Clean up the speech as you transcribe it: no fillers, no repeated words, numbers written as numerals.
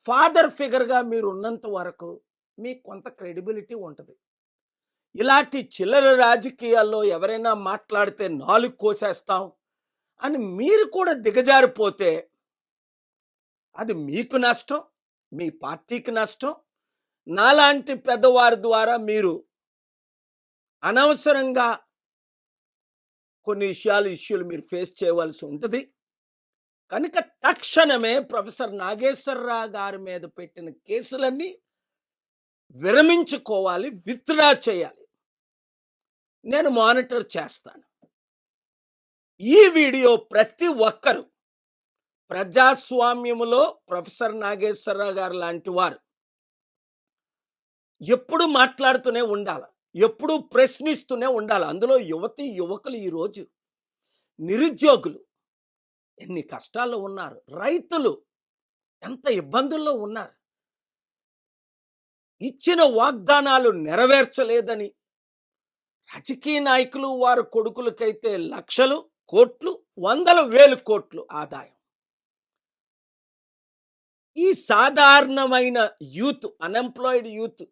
Father ఫిగర్‌గా మీరు ఉన్నంత వరకు మీకు కొంత క్రెడిబిలిటీ ఉంటది. ఇలాంటి చిల్లర రాజకీయాల్లో ఎవరైనా మాట్లాడితే నాలుక కోసేస్తాం అని మీరు కూడా దిగజారిపోతే అది మీకు నష్టం, మీ పార్టీకి నష్టం. నాలాంటి పెద్దవారి ద్వారా మీరు అనవసరంగా కొన్ని ఇష్యూలు మీరు ఫేస్ చేయవలసి ఉంటది. కనుక తక్షణమే ప్రొఫెసర్ నాగేశ్వరరావు గారి మీద పెట్టిన కేసులన్నీ విరమించుకోవాలి, విత్‌డ్రా చేయాలి. నేను మానిటర్ చేస్తాను. ఈ వీడియో ప్రతి ఒక్కరు ప్రజాస్వామ్యములో ప్రొఫెసర్ నాగేశ్వరరావు గారు లాంటి వారు ఎప్పుడు మాట్లాడుతూనే ఉండాలి, ఎప్పుడు ప్రశ్నిస్తూనే ఉండాలి. అందులో యువతి యువకులు ఈరోజు నిరుద్యోగులు ఎన్ని కష్టాల్లో ఉన్నారు, రైతులు ఎంత ఇబ్బందుల్లో ఉన్నారు. ఇచ్చిన వాగ్దానాలు నెరవేర్చలేదని రాజకీయ నాయకులు వారి కొడుకులకైతే లక్షలు, కోట్లు, వందల వేలు కోట్లు ఆదాయం. ఈ సాధారణమైన యూత్, అన్‌ఎంప్లాయిడ్ యూత్